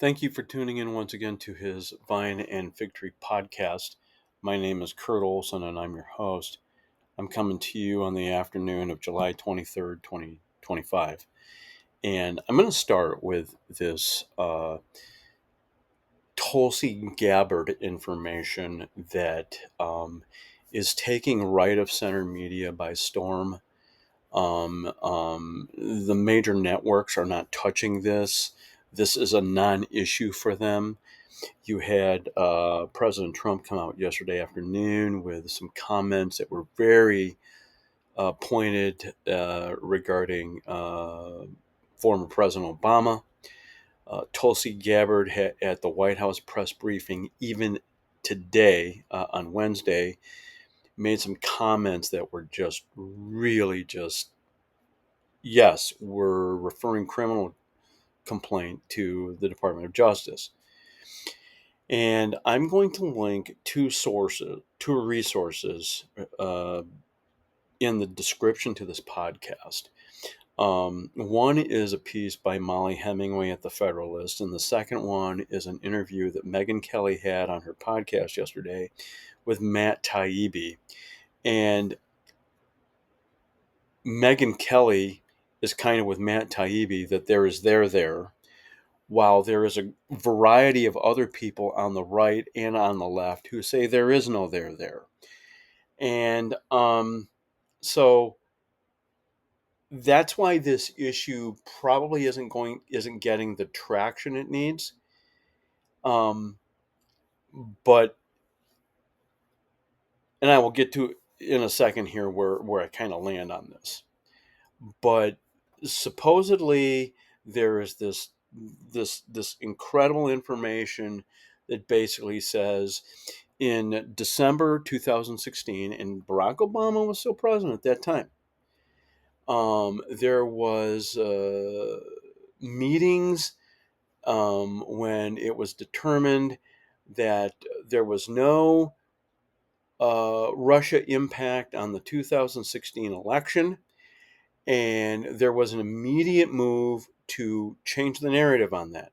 Thank you for tuning in once again to his Vine and Fig Tree podcast. My name is Kurt Olson and I'm your host. I'm coming to you on the afternoon of July 23rd, 2025. And I'm going to start with this Tulsi Gabbard information that is taking right of center media by storm. The major networks are not touching this. This is a non-issue for them. You had President Trump come out yesterday afternoon with some comments that were very pointed regarding former President Obama. Tulsi Gabbard at the White House press briefing, even today on Wednesday, made some comments that were just really yes, we're referring criminal complaint to the Department of Justice. And I'm going to link two resources in the description to this podcast. One is a piece by Molly Hemingway at the Federalist, and the second one is an interview that Megyn Kelly had on her podcast yesterday with Matt Taibbi. And Megyn Kelly is kind of with Matt Taibbi that there is there, while there is a variety of other people on the right and on the left who say there is no there. And so that's why this issue probably isn't getting the traction it needs. But and I will get to in a second here where I kind of land on this. But supposedly there is this incredible information that basically says in December 2016, and Barack Obama was still president at that time, there was meetings when it was determined that there was no Russia impact on the 2016 election, and there was an immediate move to change the narrative on that.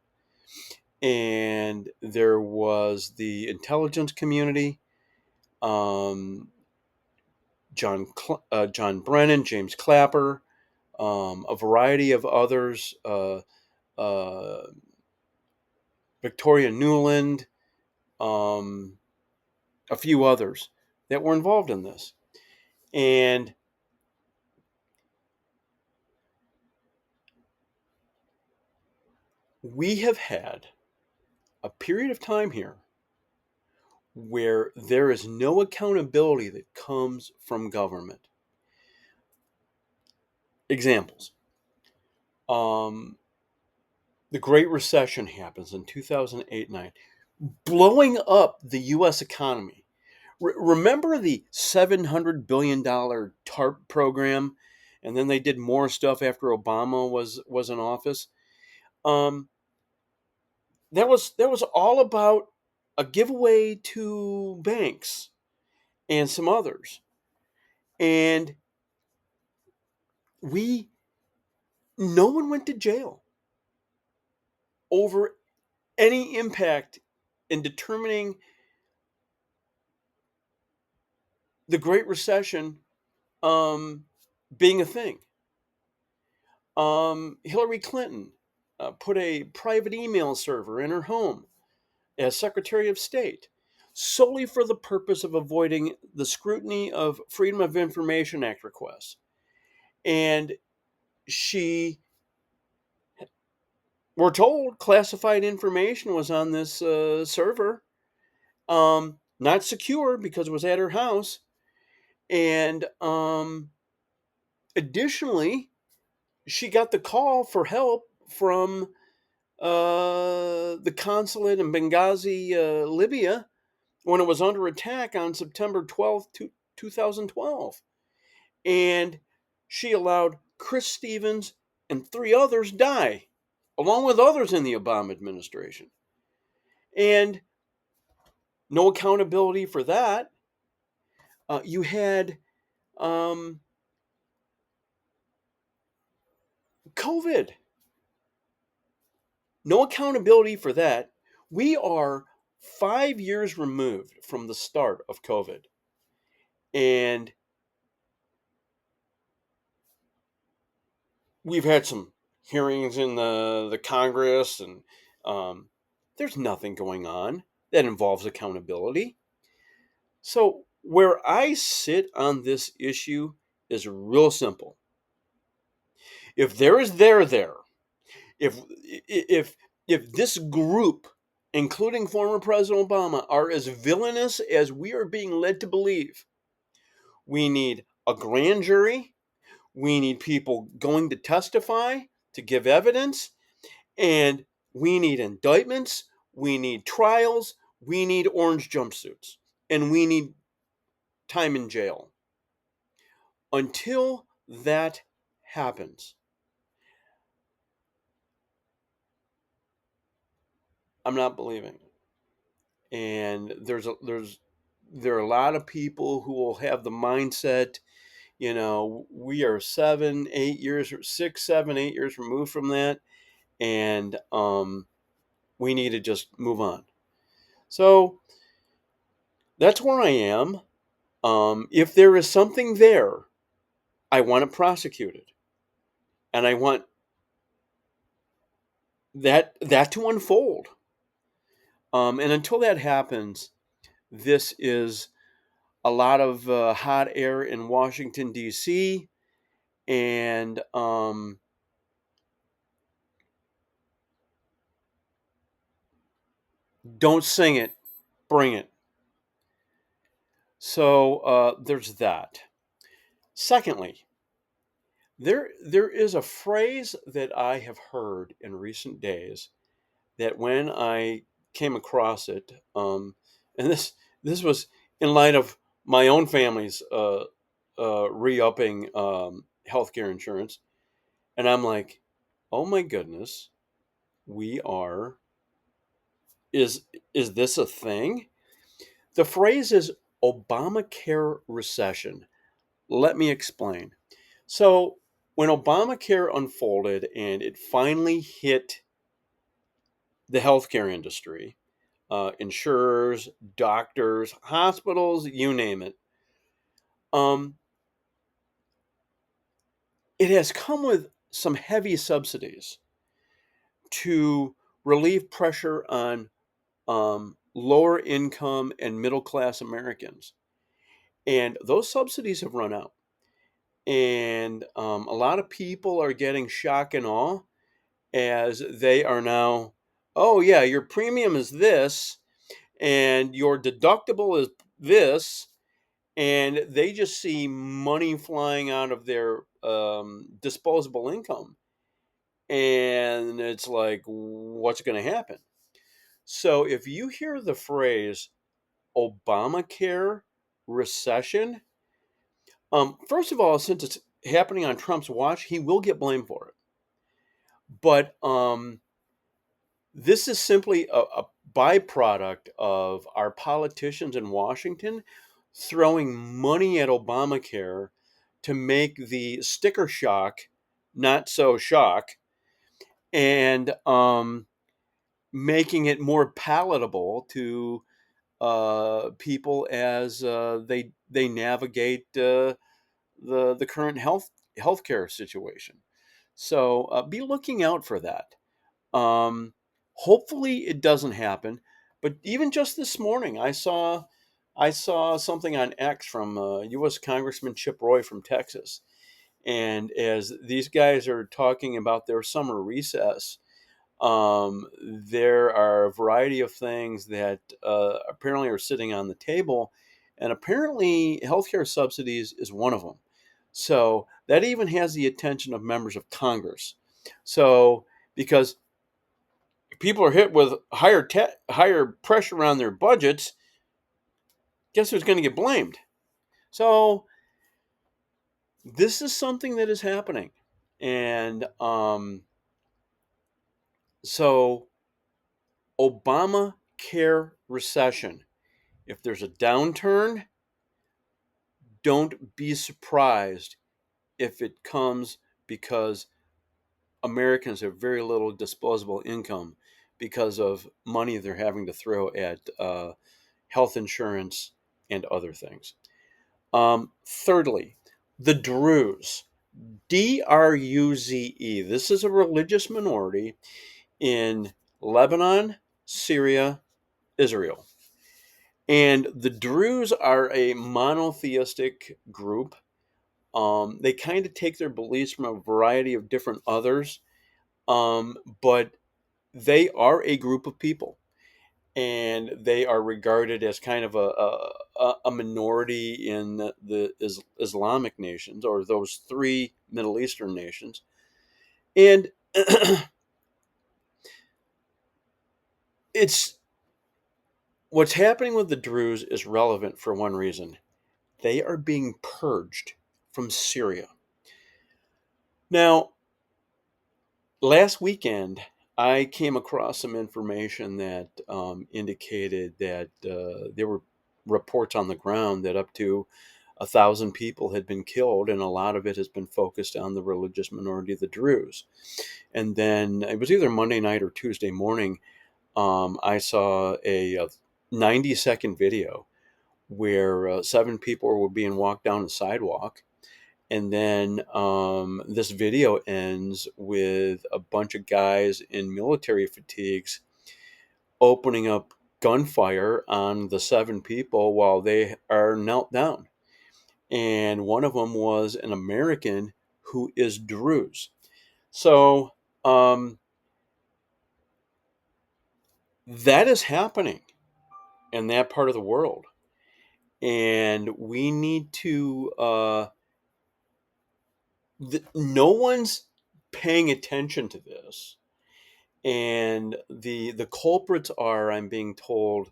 And there was the intelligence community, John Brennan, James Clapper, a variety of others, uh, Victoria Nuland, a few others that were involved in this. And we have had a period of time here where there is no accountability that comes from government. Examples. The Great Recession happens in 2008-9, blowing up the U.S. economy. Remember the $700 billion TARP program? And then they did more stuff after Obama was in office. That was all about a giveaway to banks and some others. And no one went to jail over any impact in determining the Great Recession being a thing. Hillary Clinton put a private email server in her home as Secretary of State solely for the purpose of avoiding the scrutiny of Freedom of Information Act requests. And we're told classified information was on this server, not secure because it was at her house. And additionally, she got the call for help from the consulate in Benghazi, Libya, when it was under attack on September 12th, 2012. And she allowed Chris Stevens and three others die, along with others in the Obama administration. And no accountability for that. You had COVID. No accountability for that. We are 5 years removed from the start of COVID. And we've had some hearings in the Congress, and um, there's nothing going on that involves accountability. So, where I sit on this issue is real simple. If there is there, if if if this group, including former President Obama, are as villainous as we are being led to believe, we need a grand jury. We need people going to testify to give evidence, and we need indictments. We need trials. We need orange jumpsuits, and we need time in jail. Until that happens, I'm not believing it. And there are a lot of people who will have the mindset, we are 7, 8 years, 6, 7, 8 years removed from that, and we need to just move on. So that's where I am. If there is something there, I want it prosecuted, and I want that to unfold. And until that happens, this is a lot of hot air in Washington D.C. and don't sing it, bring it. So there's that. Secondly, there is a phrase that I have heard in recent days that when I came across it, and this was in light of my own family's re-upping healthcare insurance, and I'm like, oh my goodness, we are is is this a thing? The phrase is Obamacare recession. Let me explain. So when Obamacare unfolded and it finally hit the healthcare industry, insurers, doctors, hospitals, you name it. Um, it has come with some heavy subsidies to relieve pressure on lower income and middle class Americans. And those subsidies have run out. And a lot of people are getting shock and awe as they are now, oh, yeah, your premium is this, and your deductible is this, and they just see money flying out of their disposable income, and it's like, what's going to happen? So if you hear the phrase Obamacare recession, first of all, since it's happening on Trump's watch, he will get blamed for it. But this is simply a byproduct of our politicians in Washington throwing money at Obamacare to make the sticker shock not so shock, and making it more palatable to people as they navigate the current healthcare situation. So be looking out for that. Hopefully it doesn't happen. But even just this morning, I saw something on X from U.S. Congressman Chip Roy from Texas, and as these guys are talking about their summer recess, there are a variety of things that apparently are sitting on the table, and apparently healthcare subsidies is one of them. So that even has the attention of members of Congress. So because people are hit with higher pressure on their budgets, guess who's going to get blamed? So this is something that is happening, and so Obamacare recession. If there's a downturn, don't be surprised if it comes because Americans have very little disposable income because of money they're having to throw at health insurance and other things. Thirdly, the Druze, Druze. This is a religious minority in Lebanon, Syria, Israel. And the Druze are a monotheistic group. They kind of take their beliefs from a variety of different others, but they are a group of people, and they are regarded as kind of a minority in the Islamic nations, or those three Middle Eastern nations. And it's what's happening with the Druze is relevant for one reason. They are being purged from Syria. Now, last weekend, I came across some information that indicated that there were reports on the ground that up to 1,000 people had been killed, and a lot of it has been focused on the religious minority of the Druze. And then it was either Monday night or Tuesday morning. I saw a 90-second video where 7 people were being walked down the sidewalk, and then this video ends with a bunch of guys in military fatigues opening up gunfire on the 7 people while they are knelt down. And one of them was an American who is Druze. So that is happening in that part of the world. And we need to, no one's paying attention to this. And the culprits are, I'm being told,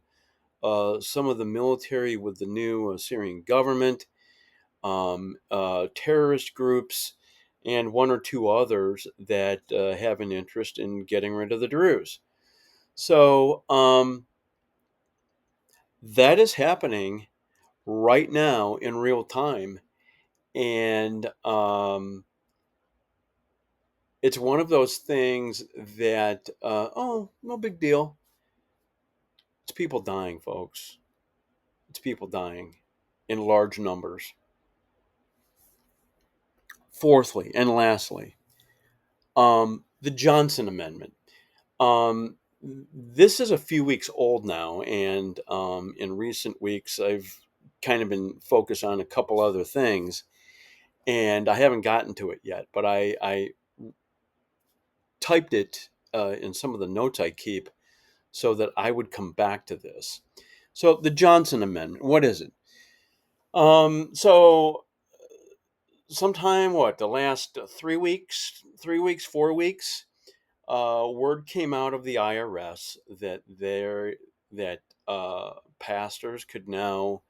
some of the military with the new Syrian government, terrorist groups, and one or two others that have an interest in getting rid of the Druze. So that is happening right now in real time, and it's one of those things that oh, no big deal. It's people dying, folks. It's people dying in large numbers. Fourthly and lastly, the Johnson Amendment. This is a few weeks old now, and in recent weeks, I've kind of been focused on a couple other things, and I haven't gotten to it yet. But I typed it in some of the notes I keep so that I would come back to this. So, the Johnson Amendment, what is it? So sometime the last 3 weeks, 3 weeks, 4 weeks, word came out of the IRS that pastors could now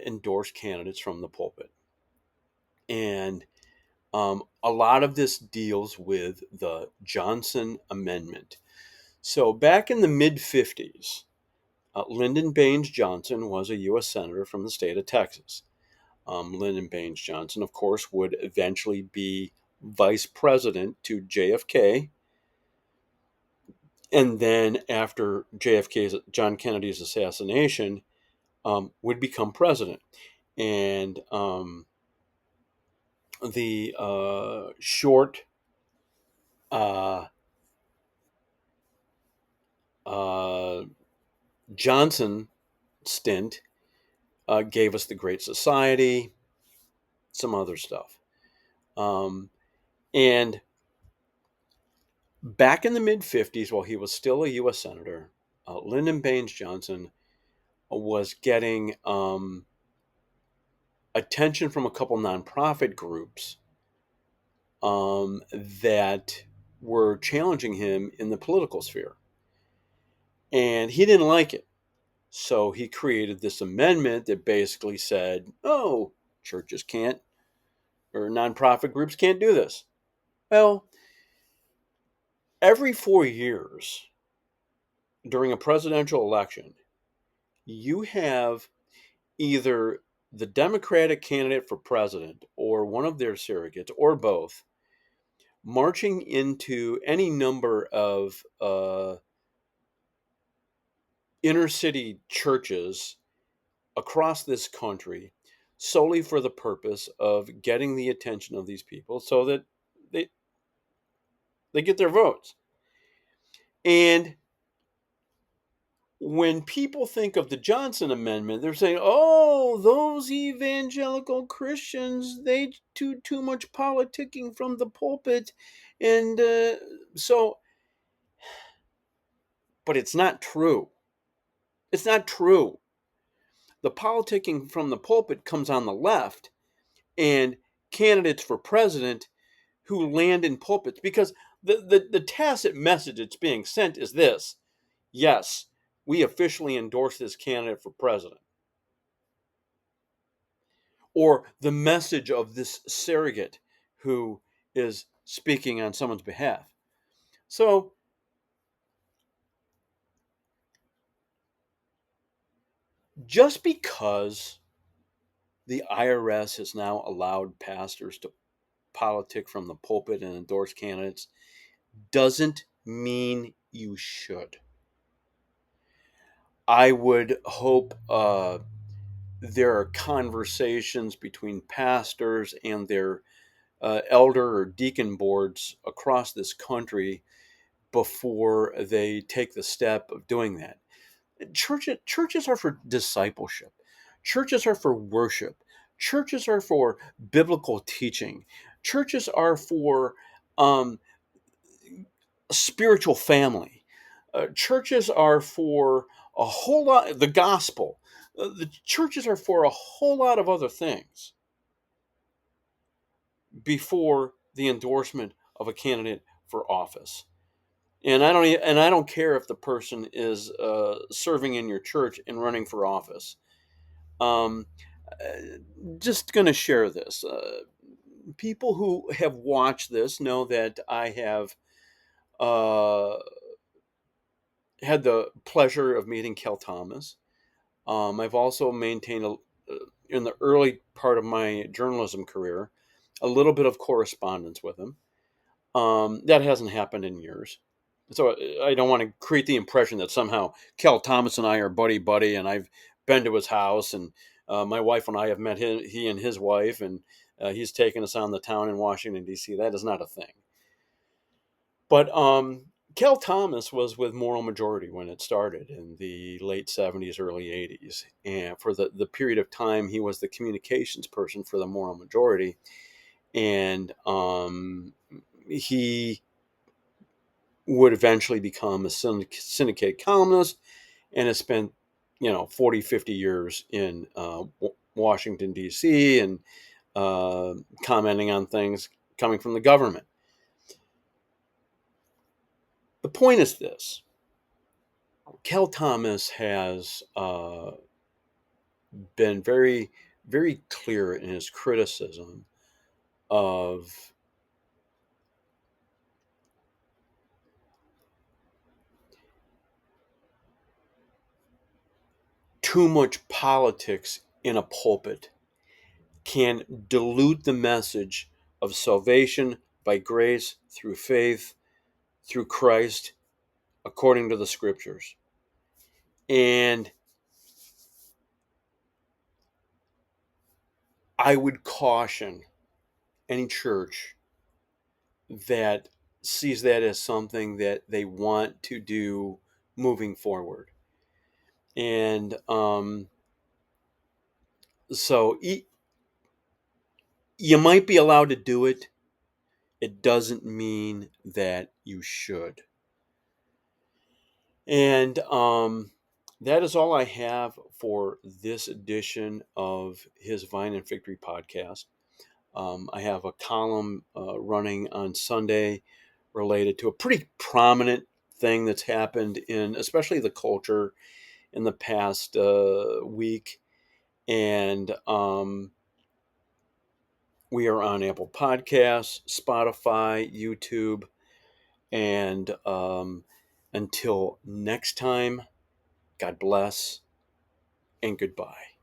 endorse candidates from the pulpit, and a lot of this deals with the Johnson Amendment. So back in the mid-50s, Lyndon Baines Johnson was a U.S. Senator from the state of Texas. Lyndon Baines Johnson, of course, would eventually be vice president to JFK. And then after John Kennedy's assassination, would become president. And the short uh, uh, Johnson stint gave us the Great Society, some other stuff. And back in the mid-50s, while he was still a U.S. Senator, Lyndon Baines Johnson was getting attention from a couple nonprofit groups that were challenging him in the political sphere. And he didn't like it. So he created this amendment that basically said, oh, churches can't, or nonprofit groups can't do this. Well, every 4 years during a presidential election, you have either the Democratic candidate for president or one of their surrogates, or both, marching into any number of inner city churches across this country solely for the purpose of getting the attention of these people so that they they get their votes. And when people think of the Johnson Amendment, they're saying, "Oh, those evangelical Christians, they do too much politicking from the pulpit," and so. But it's not true. It's not true. The politicking from the pulpit comes on the left, and candidates for president who land in pulpits, because the tacit message that's being sent is this: yes, we officially endorse this candidate for president. Or the message of this surrogate who is speaking on someone's behalf. So just because the IRS has now allowed pastors to politic from the pulpit and endorse candidates doesn't mean you should. I would hope there are conversations between pastors and their elder or deacon boards across this country before they take the step of doing that. Churches are for discipleship. Churches are for worship. Churches are for biblical teaching. Churches are for um, spiritual family. Churches are for a whole lot, the gospel. The churches are for a whole lot of other things before the endorsement of a candidate for office. And I don't care if the person is serving in your church and running for office. Um, just going to share this. People who have watched this know that I have uh, had the pleasure of meeting Kel Thomas. I've also maintained, in the early part of my journalism career, a little bit of correspondence with him. That hasn't happened in years. So I don't want to create the impression that somehow Kel Thomas and I are buddy buddy, and I've been to his house, and my wife and I have met him, he and his wife, and he's taken us on the town in Washington D.C. That is not a thing. But Kel Thomas was with Moral Majority when it started in the late 70s, early 80s. And for the period of time, he was the communications person for the Moral Majority. And he would eventually become a syndicated columnist and has spent, 40, 50 years in Washington, D.C. and commenting on things coming from the government. The point is this. Kel Thomas has been very, very clear in his criticism of too much politics in a pulpit can dilute the message of salvation by grace through faith through Christ according to the scriptures. And I would caution any church that sees that as something that they want to do moving forward. And so you might be allowed to do it. It doesn't mean that you should. And that is all I have for this edition of his Vine and Victory podcast. I have a column running on Sunday related to a pretty prominent thing that's happened in especially the culture in the past week. And we are on Apple Podcasts, Spotify, YouTube. And until next time, God bless and goodbye.